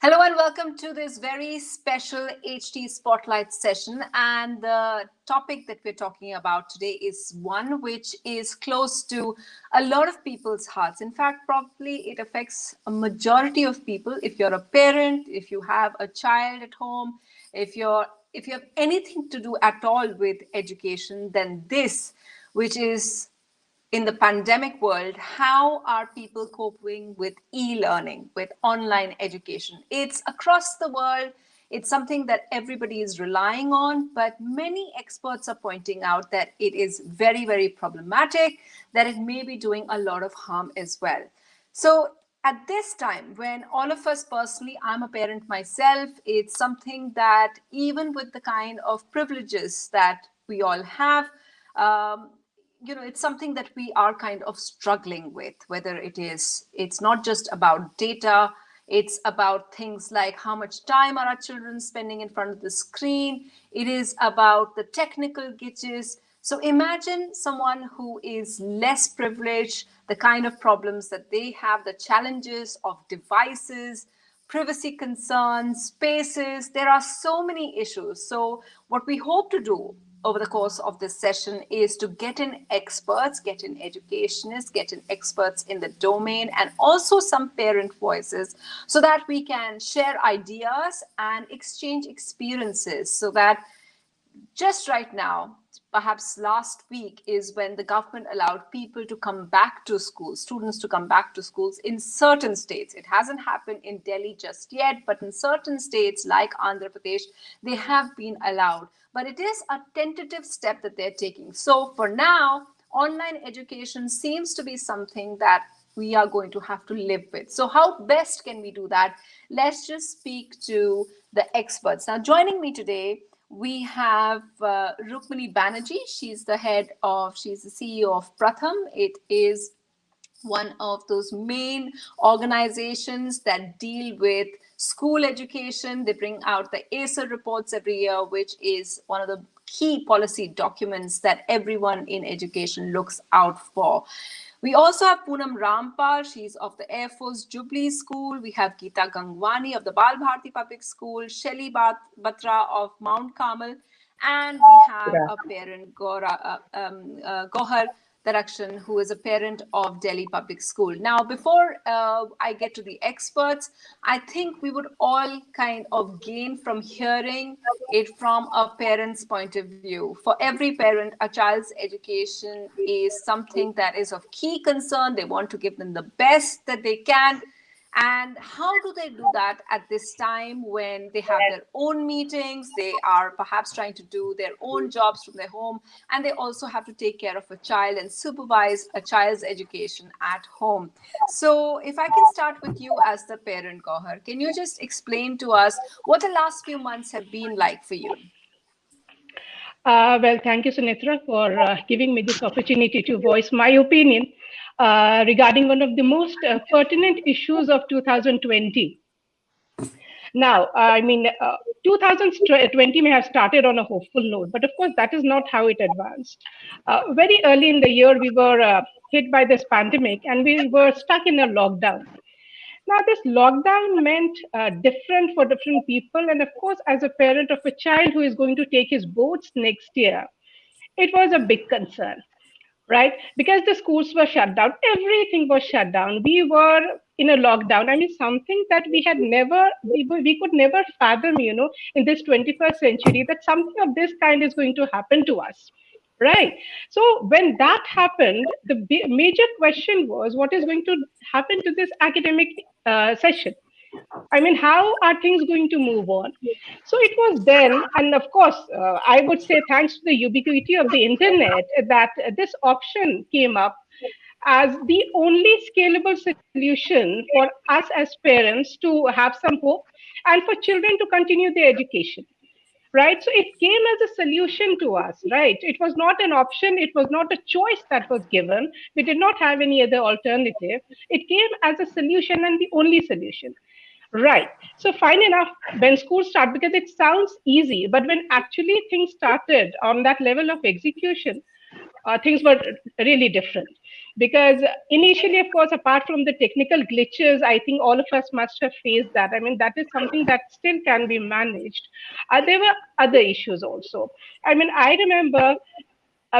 Hello and welcome to this very special HT Spotlight session. And the topic that we're talking about today is one which is close to a lot of people's hearts. In fact, probably it affects a majority of people. If you're a parent, if you have a child at home, if you have anything to do at all with education, then this, which is in the pandemic world, how are people coping with e-learning, with online education? It's across the world. It's something that everybody is relying on, but many experts are pointing out that it is very, very problematic, that it may be doing a lot of harm as well. So at this time, when all of us personally, I'm a parent myself, it's something that even with the kind of privileges that we all have, um, it's something that we are kind of struggling with, whether it's not just about data, it's about things like how much time are our children spending in front of the screen. It is about the technical glitches. So imagine someone who is less privileged, the kind of problems that they have, the challenges of devices, privacy concerns, spaces. There are so many issues. So what we hope to do over the course of this session is to get in experts, get in educationists, get in experts in the domain, and also some parent voices so that we can share ideas and exchange experiences. So that just right now, perhaps last week, is when the government allowed people to come back to schools, students to come back to schools in certain states. It hasn't happened in Delhi just yet, but in certain states like Andhra Pradesh, they have been allowed. But it is a tentative step that they're taking. So for now, online education seems to be something that we are going to have to live with. So how best can we do that? Let's just speak to the experts. Now, joining me today, we have Rukmini Banerji. She's the CEO of Pratham. It is one of those main organizations that deal with school education. They bring out the ACER reports every year, which is one of the key policy documents that everyone in education looks out for. We also have Poonam Rampal. She's of the Air Force Jubilee School. We have Geeta Gangwani of the Bal Bharati Public School, Shelly Batra of Mount Carmel, and we have a parent, Gauher Darakshan, who is a parent of Delhi Public School. Now, before I get to the experts, I think we would all kind of gain from hearing it from a parent's point of view. For every parent, a child's education is something that is of key concern. They want to give them the best that they can. And how do they do that at this time when they have their own meetings, they are perhaps trying to do their own jobs from their home, and they also have to take care of a child and supervise a child's education at home? So if I can start with you as the parent, Gauher, can you just explain to us what the last few months have been like for you? Well, thank you, Sunitra, for giving me this opportunity to voice my opinion regarding one of the most pertinent issues of 2020. Now, 2020 may have started on a hopeful note, but of course, that is not how it advanced. Very early in the year, we were hit by this pandemic and we were stuck in a lockdown. Now, this lockdown meant different for different people. And of course, as a parent of a child who is going to take his boards next year, it was a big concern, right? Because the schools were shut down, everything was shut down. We were in a lockdown. I mean, something that we could never fathom, in this 21st century, that something of this kind is going to happen to us. Right. So when that happened, the major question was what is going to happen to this academic session? I mean, how are things going to move on? So it was then, and of course, I would say thanks to the ubiquity of the internet, that this option came up as the only scalable solution for us as parents to have some hope and for children to continue their education. Right. So it came as a solution to us, right? It was not an option. It was not a choice that was given. We did not have any other alternative. It came as a solution and the only solution. Right. So fine enough, when schools start, because it sounds easy, but when actually things started on that level of execution, things were really different. Because initially, of course, apart from the technical glitches, I think all of us must have faced that. I mean, that is something that still can be managed. There were other issues also. I mean, I remember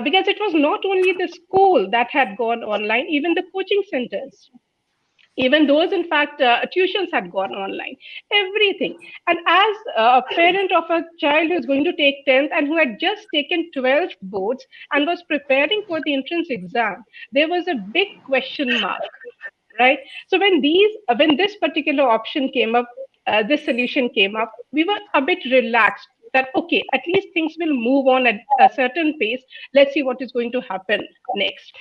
because it was not only the school that had gone online, even the coaching centers, even those, in fact, tuitions had gone online, everything. And as a parent of a child who's going to take 10th and who had just taken 12th boards and was preparing for the entrance exam, there was a big question mark, right? So when this particular option came up, this solution came up, we were a bit relaxed that, okay, at least things will move on at a certain pace. Let's see what is going to happen next.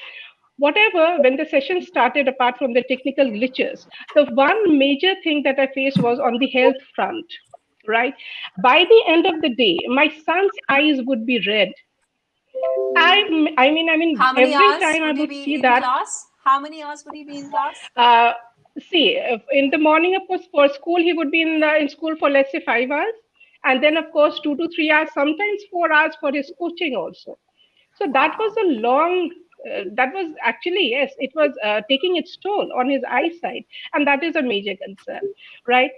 Whatever, when the session started, apart from the technical glitches, the one major thing that I faced was on the health front, right? By the end of the day, my son's eyes would be red. I mean, How many every hours time I would he would see be in that. class? How many hours would he be in class? See, if in the morning, of course, for school, he would be in school for, let's say, 5 hours. And then, of course, 2 to 3 hours, sometimes 4 hours for his coaching also. So that was Wow. a that was actually, yes, it was taking its toll on his eyesight. And that is a major concern, right?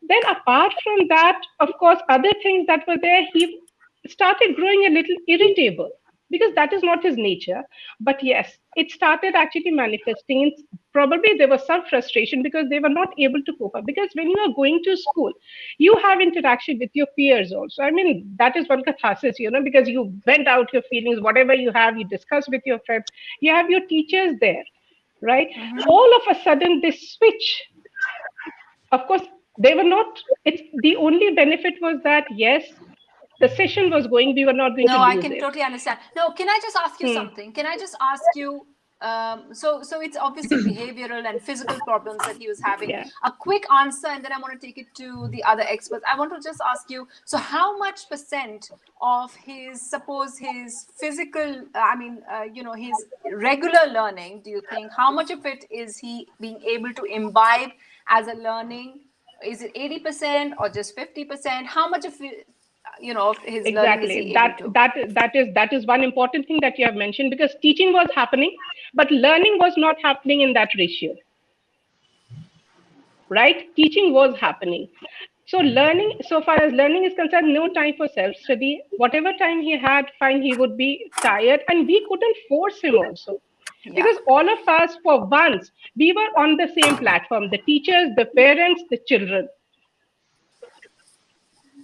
Then, apart from that, of course, other things that were there, he started growing a little irritable because that is not his nature. But yes, it started actually manifesting. Probably there was some frustration because they were not able to cope up. Because when you are going to school, you have interaction with your peers also. I mean, that is one catharsis, because you vent out your feelings, whatever you have, you discuss with your friends. You have your teachers there, right? All of a sudden, this switch, of course, they were not, it's the only benefit was that, yes, the session was going, we were not going to No, I lose can it. totally understand. No, can I just ask you Hmm. something? Can I just ask you? So it's obviously behavioral and physical problems that he was having. Yeah. A quick answer, and then I want to take it to the other experts. I want to just ask you. So, how much percent of his, suppose his physical, his regular learning, do you think? How much of it is he being able to imbibe as a learning? Is it 80% or just 50%? How much of it, of his learning is Exactly. he able to? That is one important thing that you have mentioned, because teaching was happening, but learning was not happening in that ratio, right? Teaching was happening. So learning, so far as learning is concerned, no time for self-study. Whatever time he had, fine, he would be tired, and we couldn't force him also. Yeah. Because all of us, for once, we were on the same platform, the teachers, the parents, the children.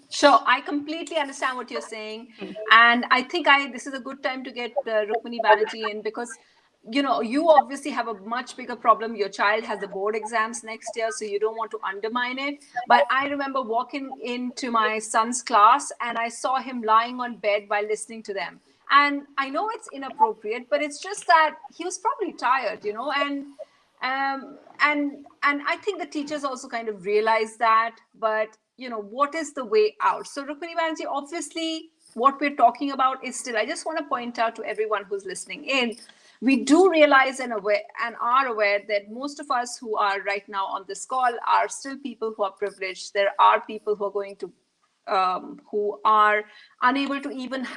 Sure, I completely understand what you're saying, and I think I this is a good time to get Rukmini Banerjee in, because you obviously have a much bigger problem. Your child has the board exams next year, so you don't want to undermine it. But I remember walking into my son's class and I saw him lying on bed while listening to them. And I know it's inappropriate, but it's just that he was probably tired, and I think the teachers also kind of realize that. But what is the way out? So Rukmini Banerjee, obviously what we're talking about is still, I just want to point out to everyone who's listening in, we do realize and are aware that most of us who are right now on this call are still people who are privileged. There are people who are going to who are unable to even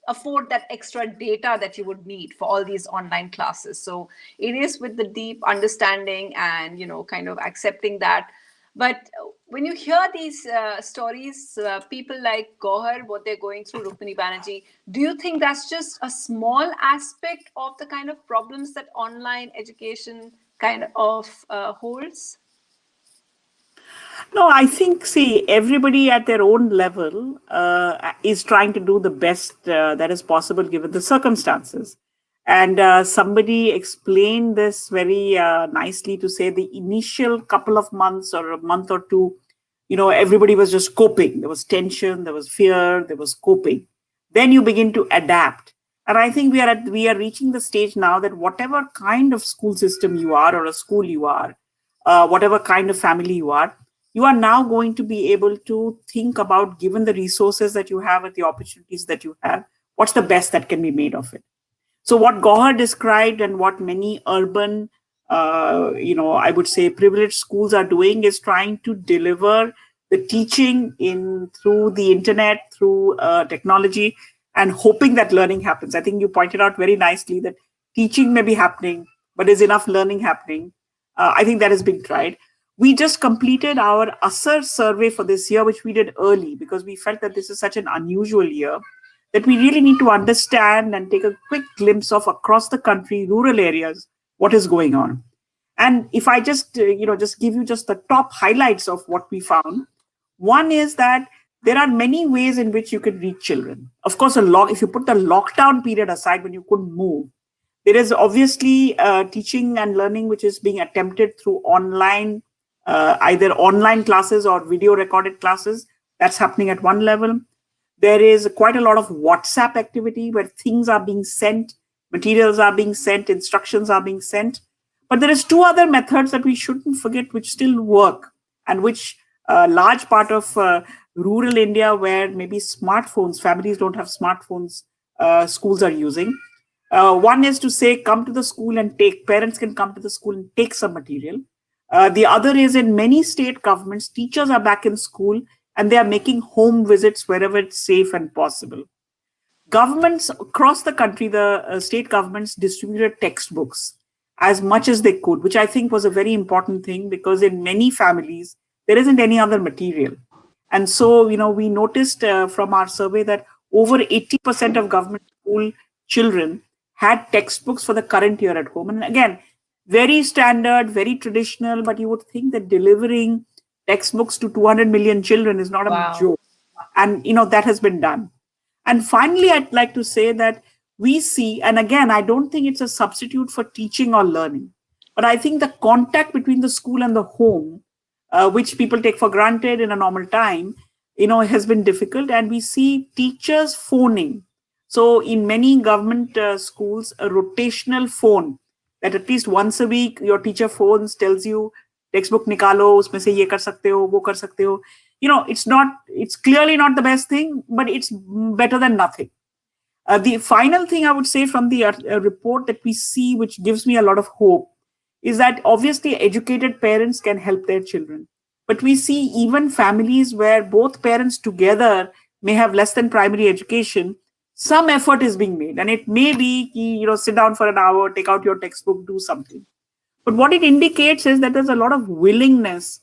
afford that extra data that you would need for all these online classes. So it is with the deep understanding and kind of accepting that. But when you hear these stories, people like Gauher, what they're going through, Rukmini Banerjee, do you think that's just a small aspect of the kind of problems that online education kind of holds? No, I think, see, everybody at their own level is trying to do the best that is possible given the circumstances. And somebody explained this very nicely to say the initial couple of months or a month or two, everybody was just coping. There was tension, there was fear, there was coping. Then you begin to adapt. And I think we are reaching the stage now that whatever kind of school system you are or a school you are, whatever kind of family you are now going to be able to think about, given the resources that you have and the opportunities that you have, what's the best that can be made of it. So what Gauher described and what many urban, I would say privileged schools are doing is trying to deliver the teaching in through the internet, through technology. and hoping that learning happens. I think you pointed out very nicely that teaching may be happening, but is enough learning happening? I think that is being tried. We just completed our ASSER survey for this year, which we did early because we felt that this is such an unusual year that we really need to understand and take a quick glimpse of across the country, rural areas, what is going on. And if I just, just give you just the top highlights of what we found, one is that there are many ways in which you can reach children. Of course, if you put the lockdown period aside when you couldn't move, there is obviously teaching and learning which is being attempted through online, either online classes or video recorded classes. That's happening at one level. There is quite a lot of WhatsApp activity where things are being sent, materials are being sent, instructions are being sent. But there is two other methods that we shouldn't forget which still work and which a large part of rural India where maybe smartphones, families don't have smartphones, schools are using. One is to say, come to the school and parents can come to the school and take some material. The other is in many state governments, teachers are back in school and they are making home visits wherever it's safe and possible. Governments across the country, the state governments distributed textbooks as much as they could, which I think was a very important thing because in many families, there isn't any other material. And so, we noticed from our survey that over 80% of government school children had textbooks for the current year at home. And again, very standard, very traditional, but you would think that delivering textbooks to 200 million children is not a joke. And, that has been done. And finally, I'd like to say that we see, and again, I don't think it's a substitute for teaching or learning, but I think the contact between the school and the home, which people take for granted in a normal time, has been difficult. And we see teachers phoning. So in many government schools, a rotational phone that at least once a week, your teacher phones, tells you, textbook nikalo, usme se ye kar sakte ho, wo kar sakte ho. It's clearly not the best thing, but it's better than nothing. The final thing I would say from the report that we see, which gives me a lot of hope, is that obviously educated parents can help their children. But we see even families where both parents together may have less than primary education, some effort is being made. And it may be, sit down for an hour, take out your textbook, do something. But what it indicates is that there's a lot of willingness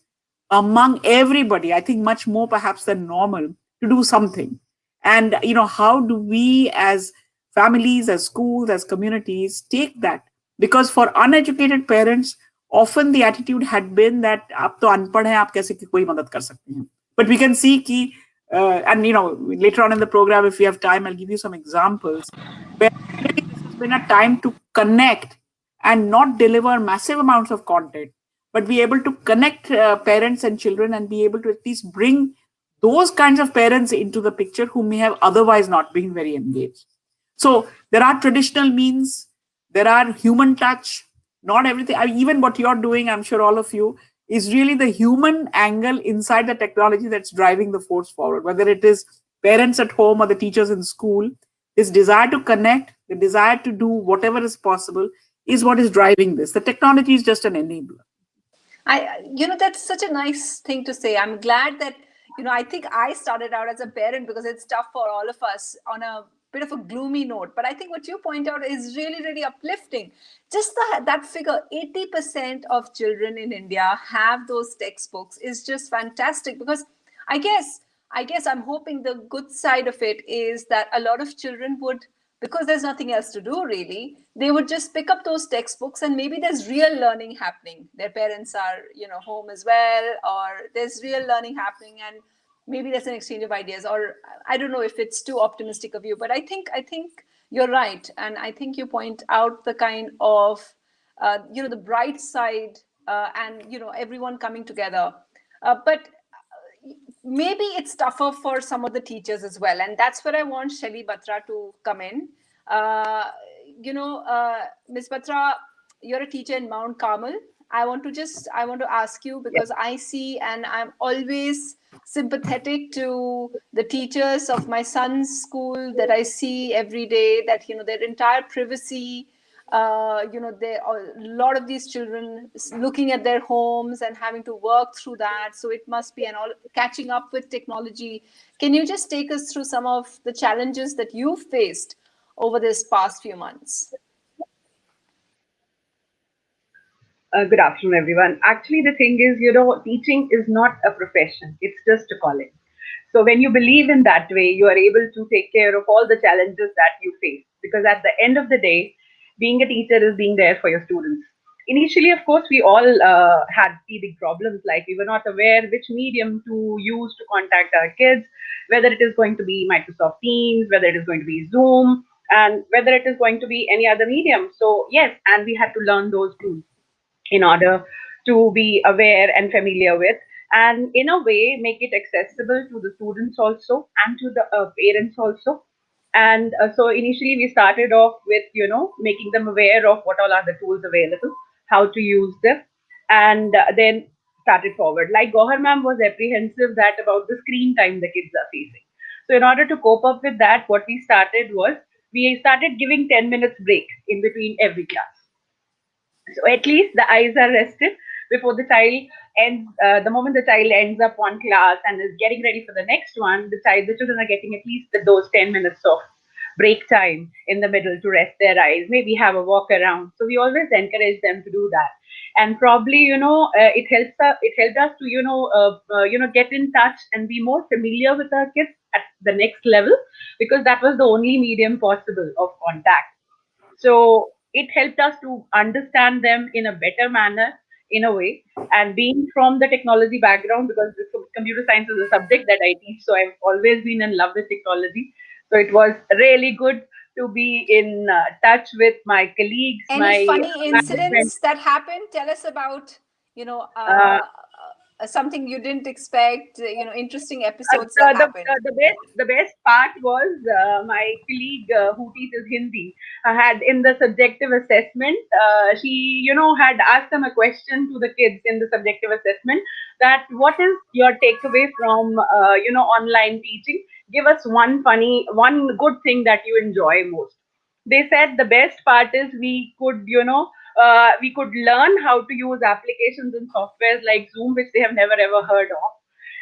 among everybody, I think much more perhaps than normal, to do something. And, how do we as families, as schools, as communities take that? Because for uneducated parents, often the attitude had been that aap to anpad hai, aap kaise koi madad kar sakte hain. But we can see ki, and later on in the program, if we have time, I'll give you some examples where really this has been a time to connect and not deliver massive amounts of content, but be able to connect parents and children and be able to at least bring those kinds of parents into the picture who may have otherwise not been very engaged. So there are traditional means, there are human touch, not everything. Even what you're doing, I'm sure all of you, is really the human angle inside the technology that's driving the force forward, whether it is parents at home or the teachers in school. This desire to connect, the desire to do whatever is possible is what is driving this. The technology is just an enabler. That's such a nice thing to say. I'm glad that, I think I started out as a parent because it's tough for all of us on a bit of a gloomy note. But I think what you point out is really, really uplifting. Just that figure, 80% of children in India have those textbooks is just fantastic, because I guess I'm hoping the good side of it is that a lot of children would, because there's nothing else to do really, they would just pick up those textbooks and maybe there's real learning happening. Their parents are, home as well, or there's real learning happening and maybe there's an exchange of ideas. Or I don't know if it's too optimistic of you, but I think you're right. And I think you point out the kind of, the bright side and, everyone coming together. But maybe it's tougher for some of the teachers as well. And that's where I want Shelly Batra to come in. Ms. Batra, you're a teacher in Mount Carmel. I want to ask you, because I see, and I'm always sympathetic to the teachers of my son's school that I see every day, that, their entire privacy there are a lot of these children looking at their homes and having to work through that. So it must be all catching up with technology. Can you just take us through some of the challenges that you've faced over this past few months? Good afternoon, everyone. Actually, the thing is, teaching is not a profession. It's just a calling. So when you believe in that way, you are able to take care of all the challenges that you face. Because at the end of the day, being a teacher is being there for your students. Initially, of course, we all had teething problems, like we were not aware which medium to use to contact our kids, whether it is going to be Microsoft Teams, whether it is going to be Zoom, and whether it is going to be any other medium. So yes, and we had to learn those tools in order to be aware and familiar with, and in a way make it accessible to the students also and to the parents also. And so initially we started off with making them aware of what all are the tools available, how to use them, and then started forward. Like Gauher ma'am was apprehensive that about the screen time the kids are facing. So in order to cope up with that, what we started was we started giving 10 minutes break in between every class. So at least the eyes are rested before the child ends. The moment the child ends up one class and is getting ready for the next one, the children are getting at least those 10 minutes of break time in the middle to rest their eyes, maybe have a walk around. So we always encourage them to do that. And probably, it helped us to, get in touch and be more familiar with our kids at the next level, because that was the only medium possible of contact. So it helped us to understand them in a better manner, in a way. And being from the technology background, because computer science is a subject that I teach, so I've always been in love with technology. So it was really good to be in touch with my colleagues. Any funny incidents that happened? Tell us about, something you didn't expect, interesting episodes that happened. The best part was my colleague who teaches Hindi had in the subjective assessment, she, had asked them a question to the kids in the subjective assessment, that what is your takeaway from, online teaching? Give us one good thing that you enjoy most. They said the best part is we could, we could learn how to use applications and softwares like Zoom, which they have never ever heard of.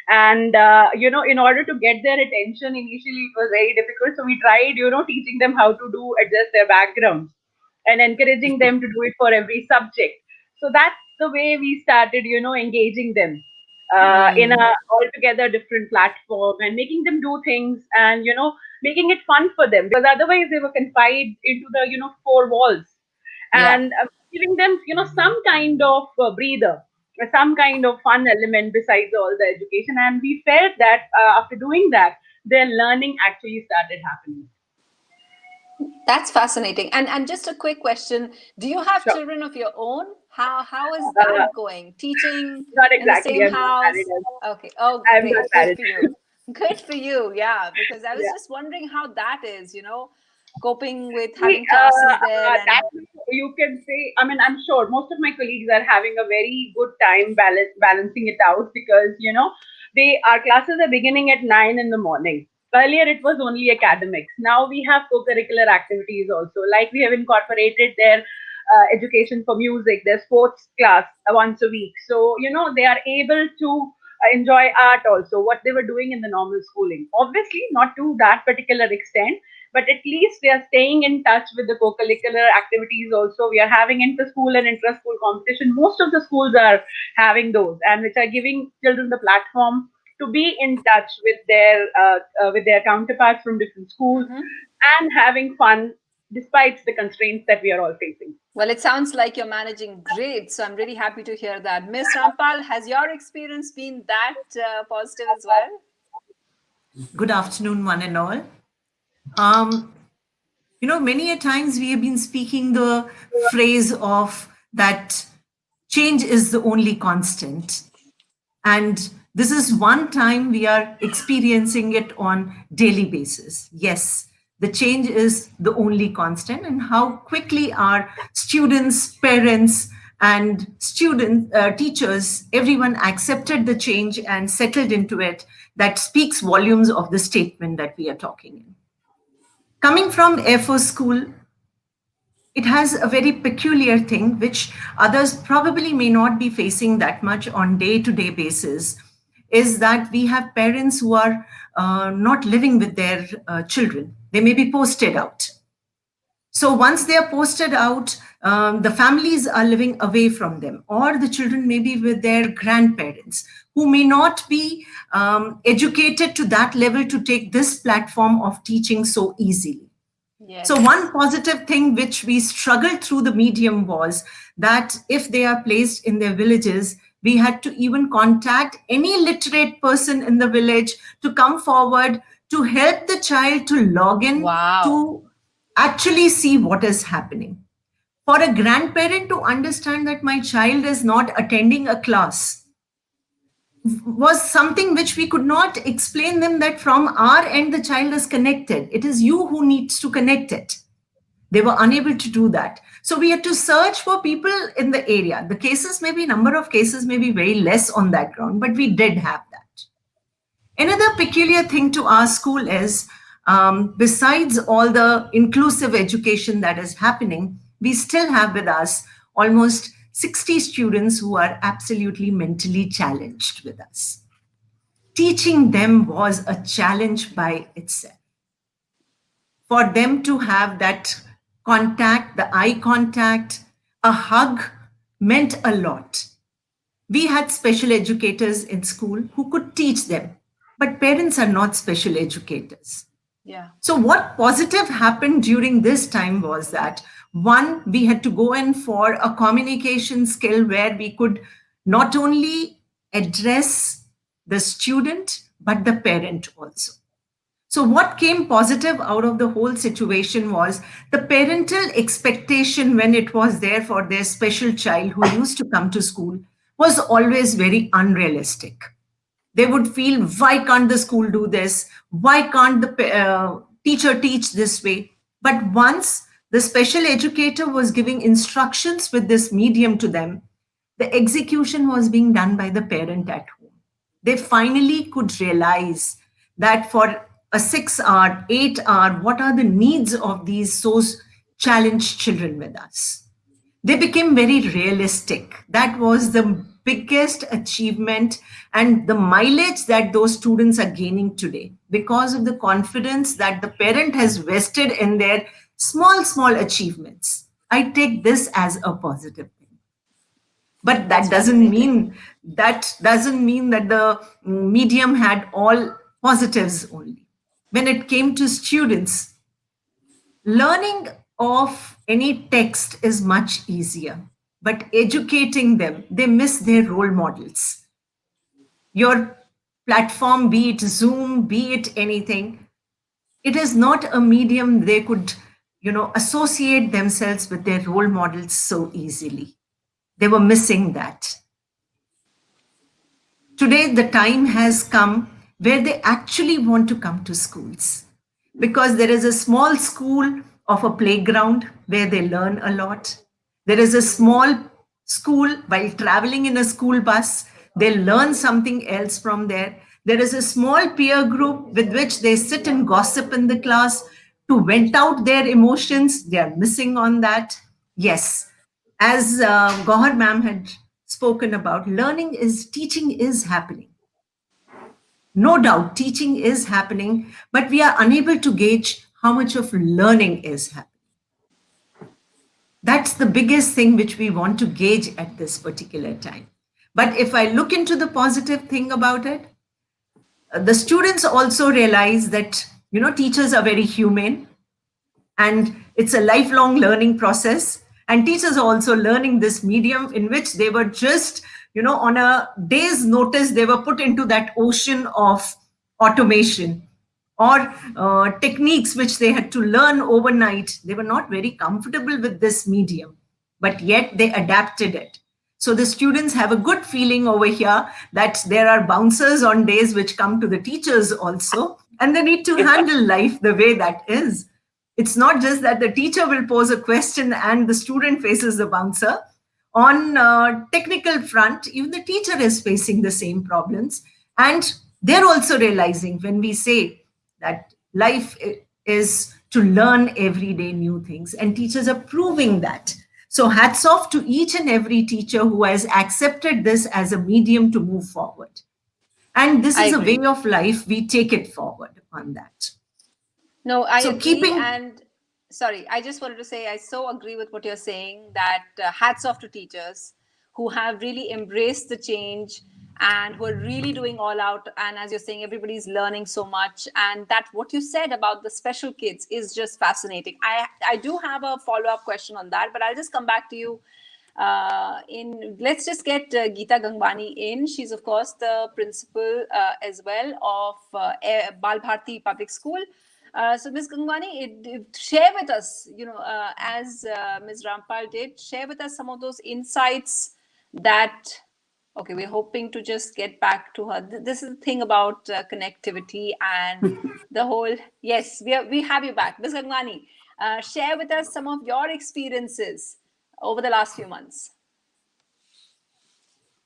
And, in order to get their attention, initially it was very difficult. So we tried, teaching them how to adjust their backgrounds and encouraging them to do it for every subject. So that's the way we started, engaging them in a altogether different platform and making them do things and, making it fun for them, because otherwise they were confined into the, four walls. And giving them, some kind of breather, some kind of fun element besides all the education. And we felt that after doing that, their learning actually started happening. That's fascinating. And just a quick question: do you have children of your own? How is that going? Teaching not exactly in the same house? Okay. Oh, great. Good for you. Good for you. Yeah, because I was just wondering how that is. Coping with having classes there. That you can say, I mean, I'm sure most of my colleagues are having a very good time balancing it out, because, our classes are beginning at 9 in the morning. Earlier, it was only academics. Now we have co-curricular activities also. Like we have incorporated their education for music, their sports class once a week. So, they are able to enjoy art also, what they were doing in the normal schooling. Obviously, not to that particular extent, but at least they are staying in touch with the co-curricular activities also. We are having inter-school and intra-school competition. Most of the schools are having those, and which are giving children the platform to be in touch with their counterparts from different schools and having fun despite the constraints that we are all facing. Well, it sounds like you're managing great. So I'm really happy to hear that. Ms. Rampal, has your experience been that positive as well? Good afternoon, one and all. Many a times we have been speaking the phrase of that change is the only constant. And this is one time we are experiencing it on daily basis. Yes, the change is the only constant, and how quickly our students, parents, and teachers, everyone accepted the change and settled into it. That speaks volumes of the statement that we are talking in. Coming from Air Force School, it has a very peculiar thing, which others probably may not be facing that much on day-to-day basis, is that we have parents who are not living with their children. They may be posted out. So once they are posted out, the families are living away from them, or the children may be with their grandparents who may not be educated to that level to take this platform of teaching so easily. Yes. So one positive thing which we struggled through the medium was that if they are placed in their villages, we had to even contact any literate person in the village to come forward to help the child to log in, to actually see what is happening. For a grandparent to understand that my child is not attending a class was something which we could not explain them, that from our end the child is connected. It is you who needs to connect it. They were unable to do that. So we had to search for people in the area. The cases may be, number of cases may be very less on that ground, but we did have that. Another peculiar thing to our school is, besides all the inclusive education that is happening, we still have with us almost 60 students who are absolutely mentally challenged with us. Teaching them was a challenge by itself. For them to have that contact, the eye contact, a hug meant a lot. We had special educators in school who could teach them, but parents are not special educators. Yeah. So what positive happened during this time was that, one, we had to go in for a communication skill where we could not only address the student, but the parent also. So what came positive out of the whole situation was the parental expectation when it was there for their special child who used to come to school was always very unrealistic. They would feel, why can't the school do this? Why can't the teacher teach this way? But once the special educator was giving instructions with this medium to them, the execution was being done by the parent at home. They finally could realize that for a 6-hour, 8-hour, what are the needs of these so challenged children with us? They became very realistic. That was the biggest achievement and the mileage that those students are gaining today because of the confidence that the parent has vested in their small achievements. I take this as a positive thing. But that doesn't mean that the medium had all positives only. When it came to students, learning of any text is much easier, but educating them, they miss their role models. Your platform, be it Zoom, be it anything, it is not a medium they could, associate themselves with their role models so easily. They were missing that. Today, the time has come where they actually want to come to schools because there is a small school of a playground where they learn a lot. There is a small school while traveling in a school bus, they learn something else from there. There is a small peer group with which they sit and gossip in the class to vent out their emotions. They are missing on that. Yes, as Gauher ma'am had spoken about, teaching is happening. No doubt, teaching is happening, but we are unable to gauge how much of learning is happening. That's the biggest thing which we want to gauge at this particular time. But if I look into the positive thing about it, the students also realize that, teachers are very humane and it's a lifelong learning process. And teachers are also learning this medium in which they were just, on a day's notice, they were put into that ocean of automation or techniques which they had to learn overnight. They were not very comfortable with this medium, but yet they adapted it. So the students have a good feeling over here that there are bouncers on days which come to the teachers also, and they need to handle life the way that is. It's not just that the teacher will pose a question and the student faces the bouncer. On technical front, even the teacher is facing the same problems. And they're also realizing when we say that life is to learn everyday new things, and teachers are proving that. So hats off to each and every teacher who has accepted this as a medium to move forward. And this is a way of life. We take it forward on that. No, I So agree. And sorry, I just wanted to say I so agree with what you're saying, that hats off to teachers who have really embraced the change and who are really doing all out. And as you're saying, everybody's learning so much. And that what you said about the special kids is just fascinating. I do have a follow-up question on that, but I'll just come back to you. Let's just get Geeta Gangwani in. She's of course the principal as well of Bal Bharati Public School. So Ms. Gangwani, share with us, as Ms. Rampal did, share with us some of those insights that, okay, we're hoping to just get back to her. This is the thing about connectivity and the whole, yes, we have you back. Ms. Gangwani, share with us some of your experiences over the last few months.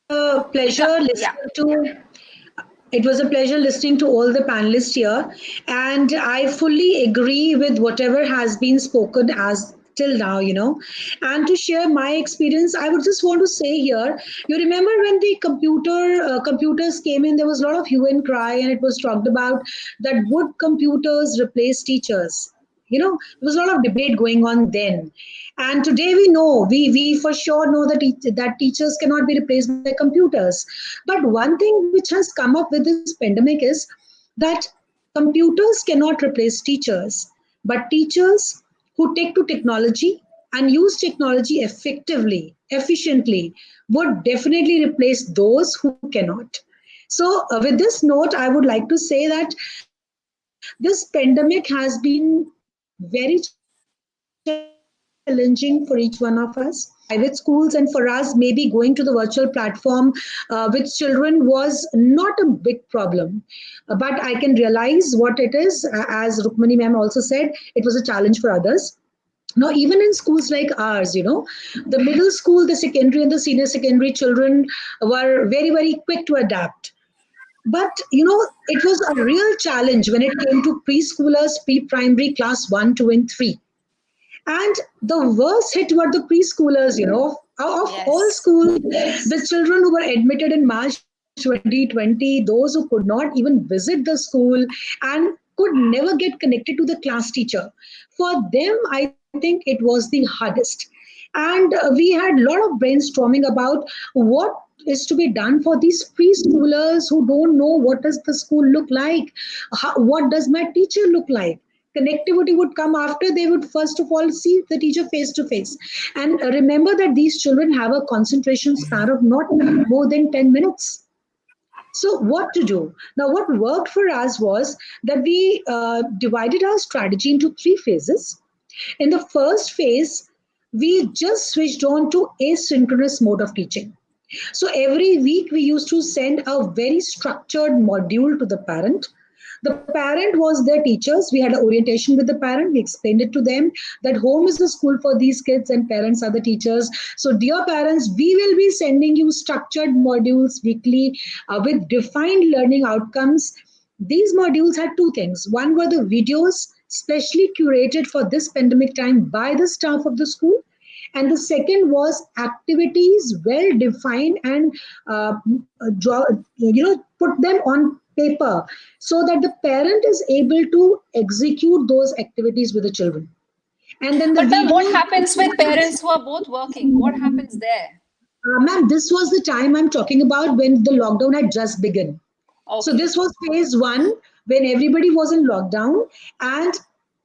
Pleasure listening to. It was a pleasure listening to all the panelists here, and I fully agree with whatever has been spoken as till now, and to share my experience, I would just want to say here, you remember when the computers came in, there was a lot of hue and cry, and it was talked about that would computers replace teachers. There was a lot of debate going on then. And today we know, we for sure know that teachers cannot be replaced by computers. But one thing which has come up with this pandemic is that computers cannot replace teachers, but teachers who take to technology and use technology effectively, efficiently, would definitely replace those who cannot. So with this note, I would like to say that this pandemic has been very challenging for each one of us. Private schools, and for us, maybe going to the virtual platform with children was not a big problem. But I can realize what it is. As Rukmini ma'am also said, it was a challenge for others. Now, even in schools like ours, the middle school, the secondary and the senior secondary children were very, very quick to adapt. But, it was a real challenge when it came to preschoolers, pre-primary class 1, 2, and 3. And the worst hit were the preschoolers, of all schools, the children who were admitted in March 2020, those who could not even visit the school and could never get connected to the class teacher. For them, I think it was the hardest. And we had a lot of brainstorming about what is to be done for these preschoolers who don't know what does the school look like, what does my teacher look like. Connectivity would come after they would first of all see the teacher face to face. And remember that these children have a concentration span of not more than 10 minutes. So what to do? Now, what worked for us was that we divided our strategy into 3 phases. In the first phase, we just switched on to asynchronous mode of teaching. So every week we used to send a very structured module to the parent. The parent was their teachers. We had an orientation with the parent. We explained it to them that home is the school for these kids and parents are the teachers. So dear parents, we will be sending you structured modules weekly with defined learning outcomes. These modules had 2 things. One were the videos specially curated for this pandemic time by the staff of the school. And the second was activities well defined and put them on paper so that the parent is able to execute those activities with the children. And then but ma'am, what happens with parents who are both working? What happens there? Ma'am, this was the time I'm talking about when the lockdown had just begun. Okay. So this was phase 1 when everybody was in lockdown, and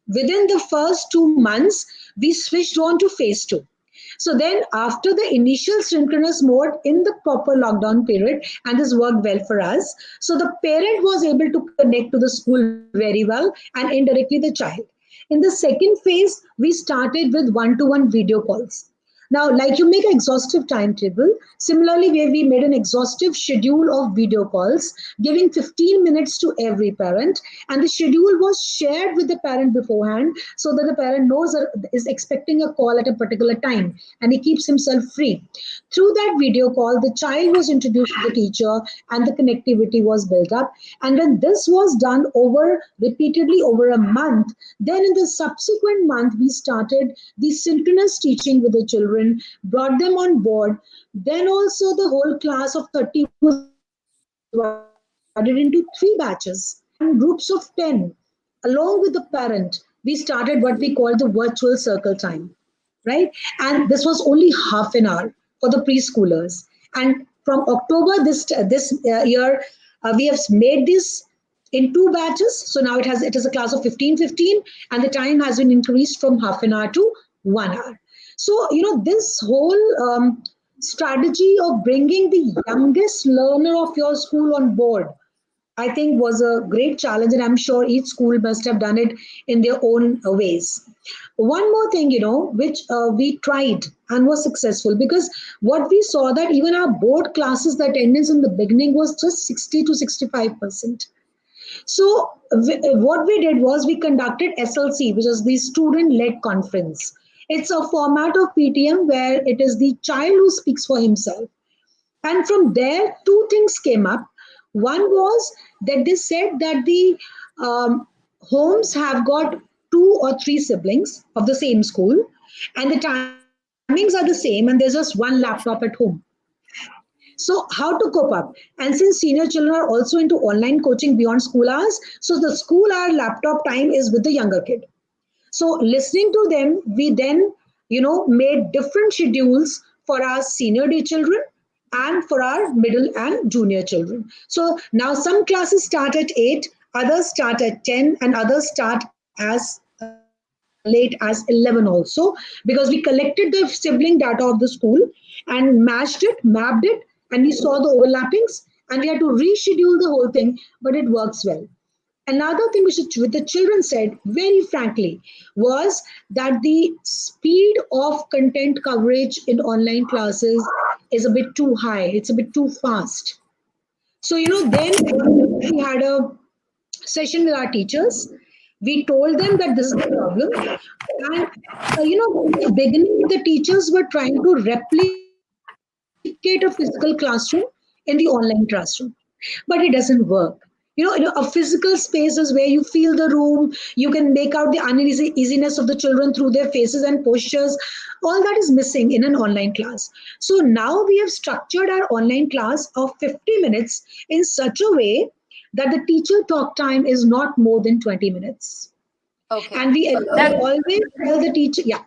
within the first 2 months, we switched on to phase 2. So then after the initial synchronous mode in the proper lockdown period, and this worked well for us, so the parent was able to connect to the school very well and indirectly the child. In the second phase, we started with 1-to-1 video calls. Now, like you make an exhaustive timetable, similarly, where we made an exhaustive schedule of video calls, giving 15 minutes to every parent, and the schedule was shared with the parent beforehand so that the parent knows that is expecting a call at a particular time and he keeps himself free. Through that video call, the child was introduced to the teacher and the connectivity was built up. And when this was done over repeatedly over a month, then in the subsequent month, we started the synchronous teaching with the children, brought them on board. Then also the whole class of 30 was divided into 3 batches and groups of 10. Along with the parent, we started what we call the virtual circle time, right? And this was only half an hour for the preschoolers. And from October this year, we have made this in 2 batches. So now it is a class of 15, and the time has been increased from half an hour to 1 hour. So this whole strategy of bringing the youngest learner of your school on board, I think, was a great challenge, and I'm sure each school must have done it in their own ways. One more thing, which we tried and was successful, because what we saw that even our board classes, the attendance in the beginning was just 60 to 65%. So what we did was we conducted SLC, which is the student-led conference. It's a format of PTM where it is the child who speaks for himself. And from there, 2 things came up. One was that they said that the homes have got 2 or 3 siblings of the same school, and the timings are the same, and there's just one laptop at home. So how to cope up? And since senior children are also into online coaching beyond school hours, so the school hour laptop time is with the younger kid. So listening to them, we then, made different schedules for our senior day children and for our middle and junior children. So now some classes start at 8, others start at 10, and others start as late as 11 also, because we collected the sibling data of the school and matched it, mapped it, and we saw the overlappings, and we had to reschedule the whole thing, but it works well. Another thing which the children said very frankly was that the speed of content coverage in online classes is a bit too high. It's a bit too fast. So, then we had a session with our teachers. We told them that this is the problem. And, in the beginning, the teachers were trying to replicate a physical classroom in the online classroom, but it doesn't work. A physical space is where you feel the room, you can make out the uneasiness of the children through their faces and postures. All that is missing in an online class. So now we have structured our online class of 50 minutes in such a way that the teacher talk time is not more than 20 minutes. Okay. And we always tell the teacher, yeah.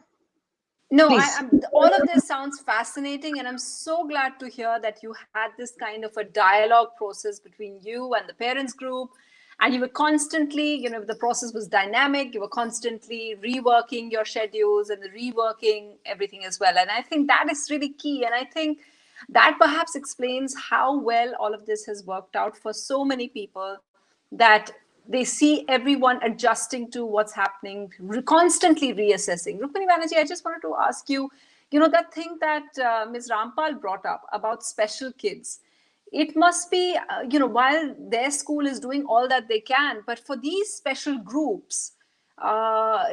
No, all of this sounds fascinating, and I'm so glad to hear that you had this kind of a dialogue process between you and the parents group, and you were constantly, the process was dynamic. You were constantly reworking your schedules and reworking everything as well. And I think that is really key. And I think that perhaps explains how well all of this has worked out for so many people, that they see everyone adjusting to what's happening, constantly reassessing. Rukmini Banerji, I just wanted to ask you, that thing that Ms. Rampal brought up about special kids. It must be, while their school is doing all that they can, but for these special groups,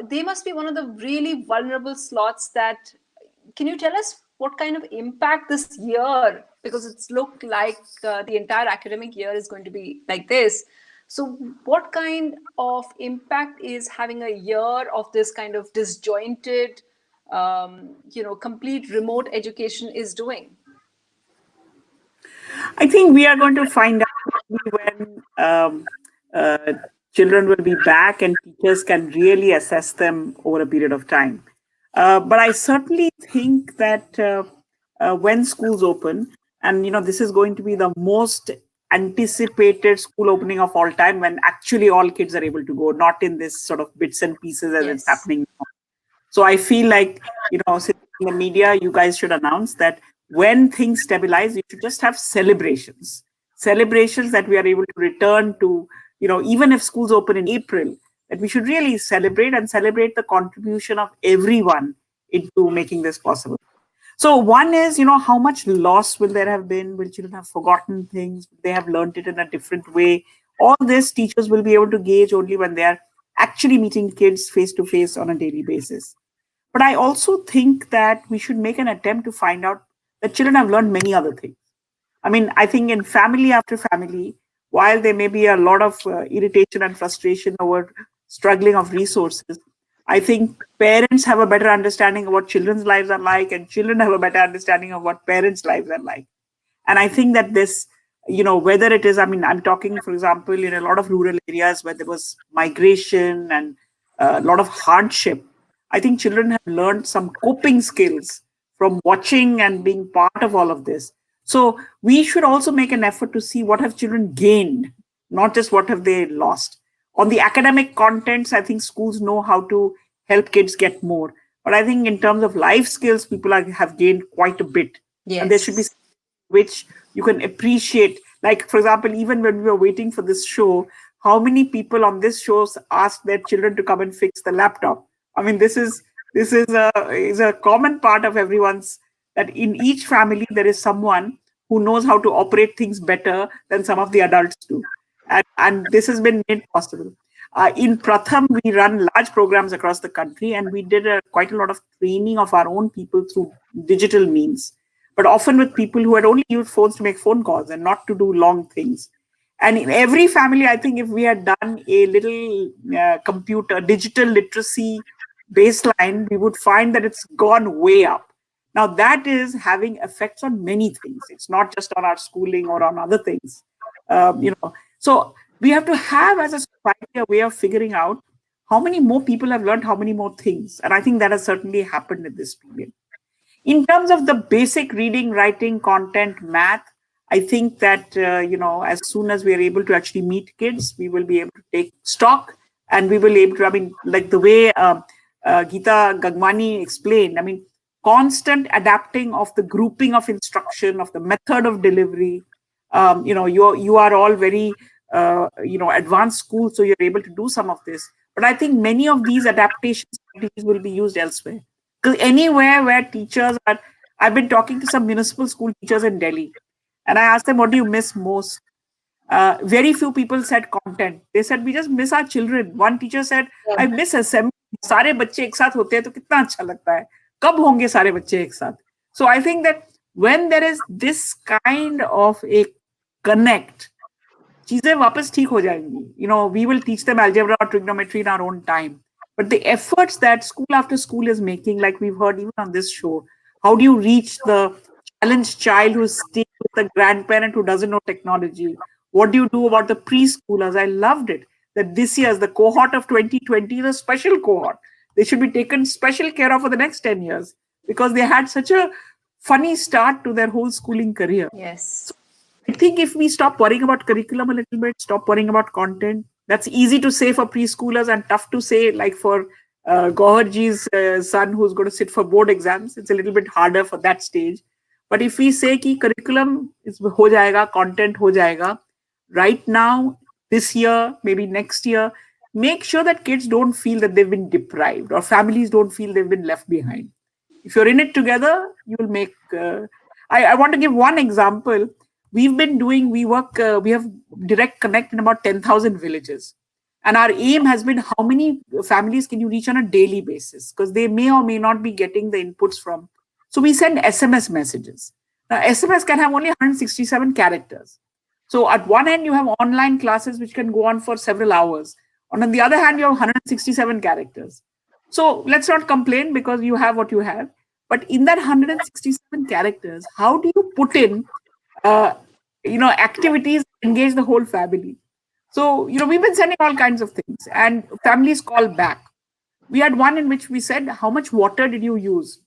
they must be one of the really vulnerable slots that, can you tell us what kind of impact this year, because it's looked like the entire academic year is going to be like this. So what kind of impact is having a year of this kind of disjointed, complete remote education is doing? I think we are going to find out when children will be back and teachers can really assess them over a period of time. But I certainly think that when schools open, and this is going to be the most anticipated school opening of all time, when actually all kids are able to go, not in this sort of bits and pieces as it's happening now. So I feel like, sitting in the media, you guys should announce that when things stabilize, you should just have celebrations that we are able to return to, even if schools open in April, that we should really celebrate the contribution of everyone into making this possible. So one is, how much loss will there have been? Will children have forgotten things? They have learned it in a different way. All this teachers will be able to gauge only when they are actually meeting kids face to face on a daily basis. But I also think that we should make an attempt to find out that children have learned many other things. I mean, I think in family after family, while there may be a lot of irritation and frustration over struggling of resources, I think parents have a better understanding of what children's lives are like, and children have a better understanding of what parents' lives are like. And I think that this, whether it is, I mean, I'm talking, for example, in a lot of rural areas where there was migration and a lot of hardship, I think children have learned some coping skills from watching and being part of all of this. So we should also make an effort to see what have children gained, not just what have they lost. On the academic contents, I think schools know how to help kids get more. But I think in terms of life skills, people have gained quite a bit. Yes. And there should be which you can appreciate. Like, for example, even when we were waiting for this show, how many people on this show asked their children to come and fix the laptop? I mean, this is a common part of everyone's, that in each family there is someone who knows how to operate things better than some of the adults do. And this has been made possible. In Pratham, we run large programs across the country, and we did quite a lot of training of our own people through digital means, but often with people who had only used phones to make phone calls and not to do long things. And in every family, I think if we had done a little digital literacy baseline, we would find that it's gone way up. Now, that is having effects on many things. It's not just on our schooling or on other things. So we have to have, as a society, a way of figuring out how many more people have learned how many more things. And I think that has certainly happened in this period. In terms of the basic reading, writing, content, math, I think that, as soon as we are able to actually meet kids, we will be able to take stock, and we will be able to, I mean, like the way Geeta Gangwani explained, I mean, constant adapting of the grouping of instruction, of the method of delivery. You are all very, advanced schools, so you're able to do some of this. But I think many of these adaptation strategies will be used elsewhere. Because anywhere where teachers are, I've been talking to some municipal school teachers in Delhi, and I asked them, what do you miss most? Very few people said content. They said, we just miss our children. One teacher said, I miss assembly. सारे बच्चे एक साथ होते हैं तो कितना अच्छा लगता है. कब होंगे सारे बच्चे एक साथ? So I think that when there is this kind of a connect, चीजें वापस ठीक हो जाएंगी. We will teach them algebra or trigonometry in our own time. But the efforts that school after school is making, like we've heard even on this show, how do you reach the challenged child who's staying with a grandparent who doesn't know technology? What do you do about the preschoolers? I loved it that this year's the cohort of 2020 is a special cohort. They should be taken special care of for the next 10 years because they had such a funny start to their whole schooling career. Yes. So I think if we stop worrying about curriculum a little bit, stop worrying about content, that's easy to say for preschoolers and tough to say, like for Gauherji's son who's going to sit for board exams. It's a little bit harder for that stage. But if we say कि curriculum is ho jayega, content ho jayega, right now, this year, maybe next year, make sure that kids don't feel that they've been deprived or families don't feel they've been left behind. If you're in it together, you will make... I want to give one example. We have direct connect in about 10,000 villages. And our aim has been how many families can you reach on a daily basis? Because they may or may not be getting the inputs from. So we send SMS messages. Now, SMS can have only 167 characters. So at one hand, you have online classes which can go on for several hours. And on the other hand, you have 167 characters. So let's not complain because you have what you have. But in that 167 characters, how do you put in activities engage the whole family? So, we've been sending all kinds of things and families call back. We had one in which we said, how much water did you use?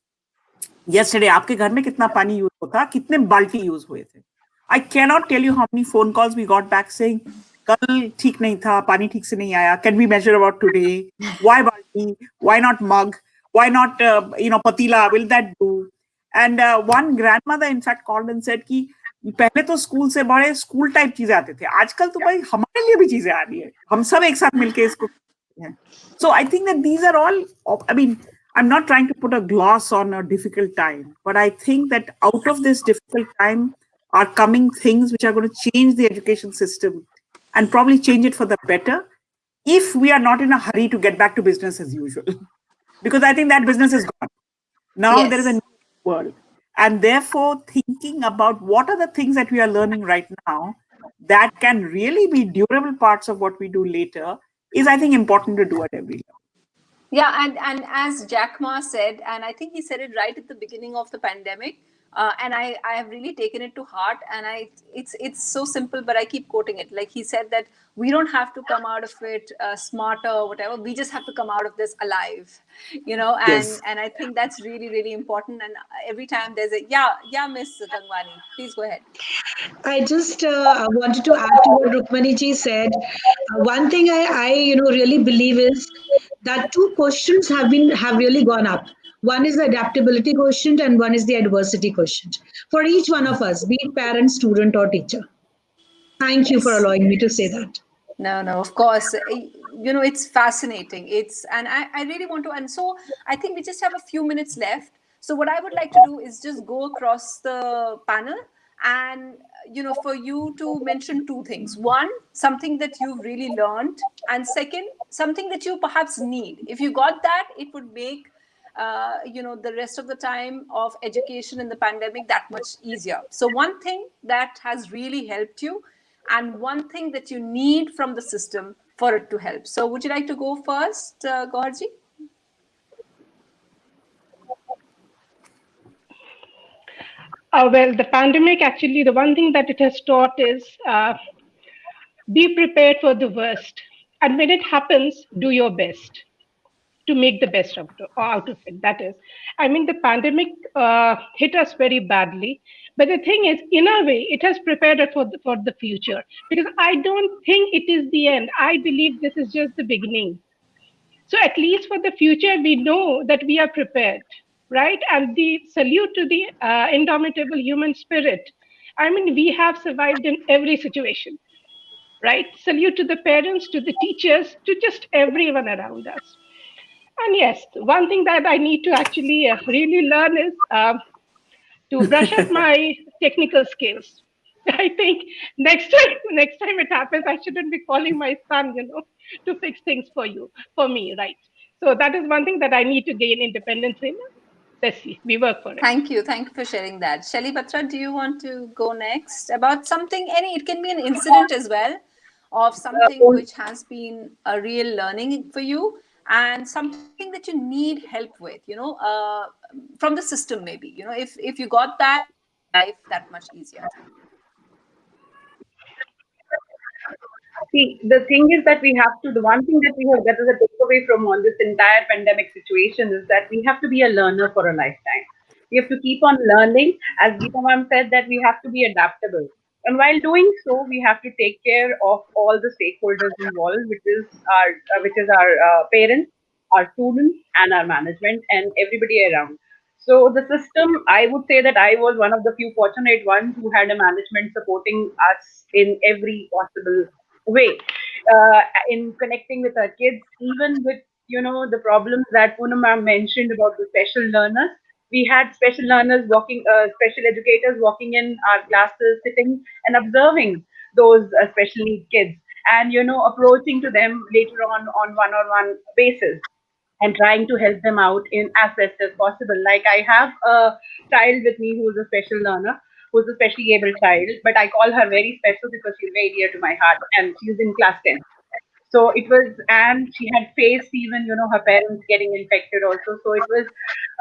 Yesterday, आपके घर में कितना पानी use होता, कितने बाल्टी use हुए थे? I cannot tell you how many phone calls we got back saying, कल ठीक नहीं था, पानी ठीक से नहीं आया. Can we measure about today? Why balti? Why not mug? Why not, patila? Will that do? And one grandmother, in fact, called and said कि पहले तो स्कूल से बड़े स्कूल टाइप चीजें आते थे, आजकल तो भाई हमारे लिए भी चीजें आ रही है, हम सब एक साथ मिलके इसको. So I think that these are all, I mean, I'm not trying to put a gloss on a difficult time, but I think that out of this difficult time are coming things which are going to change the education system and probably change it for the better if we are not in a hurry to get back to business as usual. Because I think that business is gone. Now there is a Yes. new world. And therefore, thinking about what are the things that we are learning right now that can really be durable parts of what we do later is, I think, important to do at every level. Yeah, and as Jack Ma said, and I think he said it right at the beginning of the pandemic, and I have really taken it to heart, and it's so simple, but I keep quoting it. Like he said that we don't have to come out of it smarter or whatever. We just have to come out of this alive, Yes. and I think that's really really important. And every time there's a yeah, Miss Gangwani, please go ahead. I just wanted to add to what Rukmani ji said. One thing I really believe is that two questions have really gone up. One is the adaptability quotient and one is the adversity quotient for each one of us, be it parent, student, or teacher. Thank you for Yes. allowing me to say that. No, of course. It's fascinating. And I really want to. And so I think we just have a few minutes left. So what I would like to do is just go across the panel and, for you to mention two things. One, something that you've really learned. And second, something that you perhaps need. If you got that, it would make the rest of the time of education in the pandemic that much easier. So one thing that has really helped you and one thing that you need from the system for it to help. So would you like to go first, Gaurji? Well, the pandemic actually, the one thing that it has taught is be prepared for the worst. And when it happens, do your best to make the best out of it. That is, I mean, the pandemic hit us very badly. But the thing is, in a way, it has prepared us for the future. Because I don't think it is the end. I believe this is just the beginning. So at least for the future, we know that we are prepared, right? And the salute to the indomitable human spirit. I mean, we have survived in every situation, right? Salute to the parents, to the teachers, to just everyone around us. And yes, one thing that I need to actually really learn is to brush up my technical skills. I think next time it happens, I shouldn't be calling my son, to fix things for me, right? So that is one thing that I need to gain independence in. Let's see, we work for it. Thank you for sharing that. Shelly Batra, do you want to go next about something? It can be an incident as well of something which has been a real learning for you and something that you need help with, from the system maybe. If you got that, life that much easier. See, the thing is that the one thing that we have, that is a takeaway from all this entire pandemic situation is that we have to be a learner for a lifetime. We have to keep on learning. As Geeta ma'am said, that we have to be adaptable. And while doing so, we have to take care of all the stakeholders involved, which is our parents, our students, and our management, and everybody around. So the system, I would say that I was one of the few fortunate ones who had a management supporting us in every possible way, in connecting with our kids, even with the problems that Poonam ma'am mentioned about the special learners. We had special learners walking, special educators walking in our classes, sitting and observing those special need kids, and approaching to them later on one-on-one basis and trying to help them out in as best as possible. Like I have a child with me who is a special learner, who's a specially able child, but I call her very special because she's very dear to my heart, and she's in class 10. So it was, and she had faced even, her parents getting infected also. So it was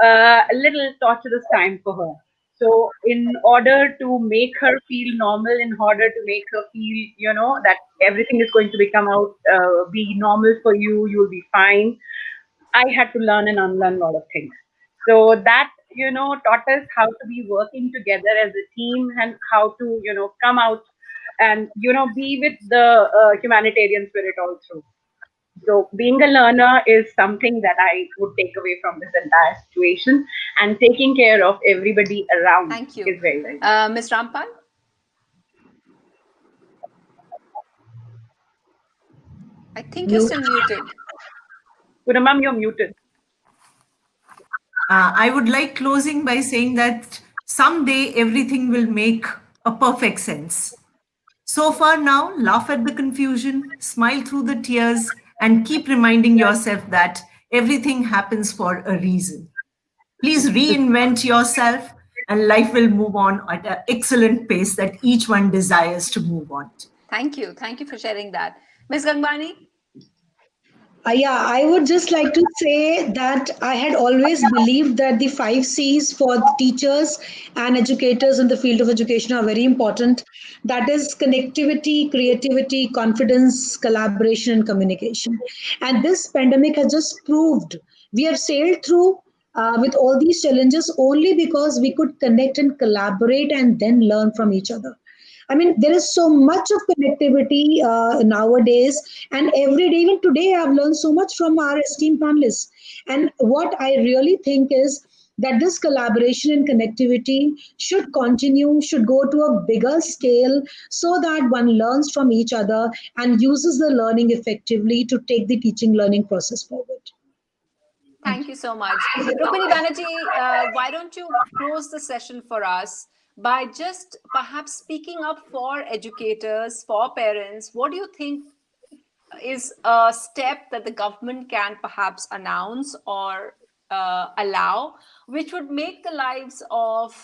a little torturous time for her. So in order to make her feel normal, in order to make her feel, that everything is going to become out, be normal for you, you'll be fine, I had to learn and unlearn a lot of things. So that, taught us how to be working together as a team and how to, come out and, be with the humanitarian spirit also. So being a learner is something that I would take away from this entire situation, and taking care of everybody around Thank you. is very, very Ms. Rampal? I think you're still muted. Poonam ma'am, you're muted. I would like closing by saying that someday everything will make a perfect sense. So far now, laugh at the confusion, smile through the tears, and keep reminding yourself that everything happens for a reason. Please reinvent yourself, and life will move on at an excellent pace that each one desires to move on to. Thank you. Thank you for sharing that. Ms. Gangwani? Yeah, I would just like to say that I had always believed that the 5 C's for teachers and educators in the field of education are very important. That is connectivity, creativity, confidence, collaboration, and communication. And this pandemic has just proved we have sailed through with all these challenges only because we could connect and collaborate and then learn from each other. I mean, there is so much of connectivity nowadays, and every day, even today, I've learned so much from our esteemed panelists. And what I really think is that this collaboration and connectivity should continue, should go to a bigger scale so that one learns from each other and uses the learning effectively to take the teaching learning process forward. Thank you so much. Rukmini Banerji, why don't you close the session for us by just perhaps speaking up for educators, for parents? What do you think is a step that the government can perhaps announce or allow, which would make the lives of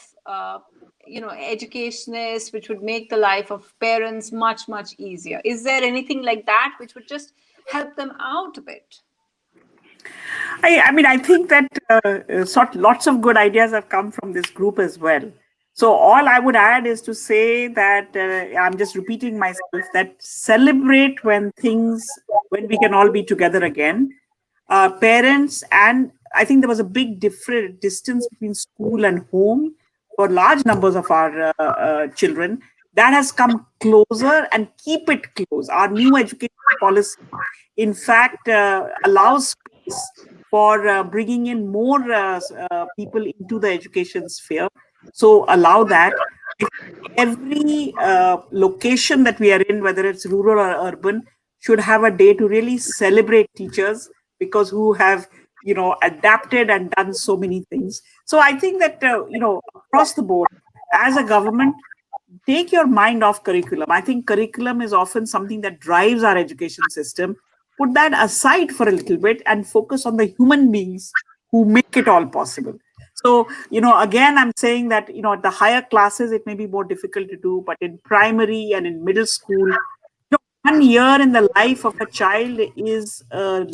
educationists, which would make the life of parents much, much easier? Is there anything like that which would just help them out a bit? I think that lots of good ideas have come from this group as well. So all I would add is to say that I'm just repeating myself, that celebrate when we can all be together again. Parents, and I think there was a big distance between school and home for large numbers of our children. That has come closer, and keep it close. Our new education policy, in fact, allows space for bringing in more people into the education sphere. So allow that. Every location that we are in, whether it's rural or urban, should have a day to really celebrate teachers, because who have adapted and done so many things. So I think that across the board, as a government, take your mind off curriculum. I think curriculum is often something that drives our education system. Put that aside for a little bit and focus on the human beings who make it all possible. So, again, I'm saying that, at the higher classes, it may be more difficult to do, but in primary and in middle school, 1 year in the life of a child is a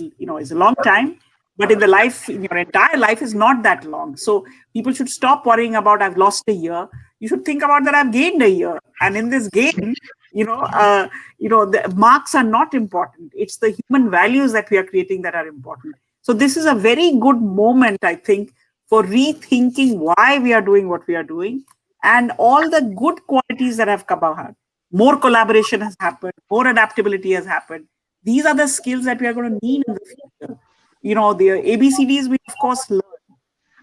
long time, but in your entire life is not that long. So people should stop worrying about, I've lost a year. You should think about that I've gained a year. And in this gain, the marks are not important. It's the human values that we are creating that are important. So this is a very good moment, I think, for rethinking why we are doing what we are doing, and all the good qualities that have come out. More collaboration has happened, more adaptability has happened. These are the skills that we are going to need in the future. The ABCDs we of course learn.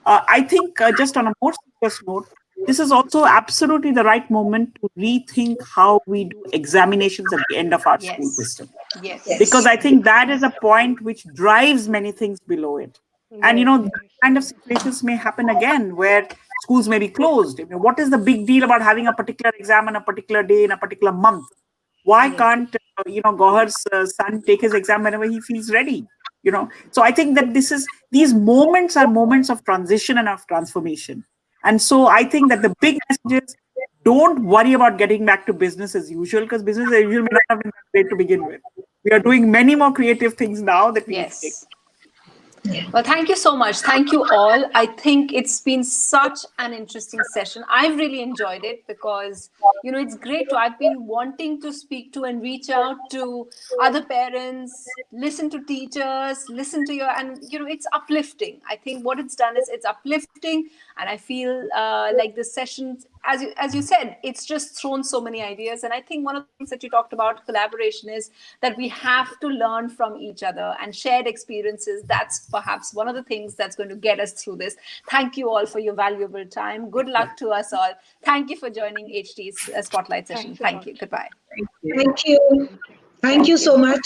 I think just on a more serious note, this is also absolutely the right moment to rethink how we do examinations at the end of our school system. Yes. Because I think that is a point which drives many things below it. And these kind of situations may happen again, where schools may be closed. What is the big deal about having a particular exam on a particular day in a particular month? Why can't Gauher's son take his exam whenever he feels ready? So I think that these moments are moments of transition and of transformation. And so I think that the big message is, don't worry about getting back to business as usual, because business as usual may not have been great to begin with. We are doing many more creative things now that we need to take. Well, thank you so much. Thank you all. I think it's been such an interesting session. I've really enjoyed it because, it's great I've been wanting to speak to and reach out to other parents, listen to teachers, listen to and it's uplifting. I think what it's done is it's uplifting. And I feel like this session, as you said, it's just thrown so many ideas. And I think one of the things that you talked about, collaboration, is that we have to learn from each other and shared experiences. That's perhaps one of the things that's going to get us through this. Thank you all for your valuable time. Good luck to us all. Thank you for joining HT's Spotlight session. Thank you. Goodbye. Thank you. Thank you so much.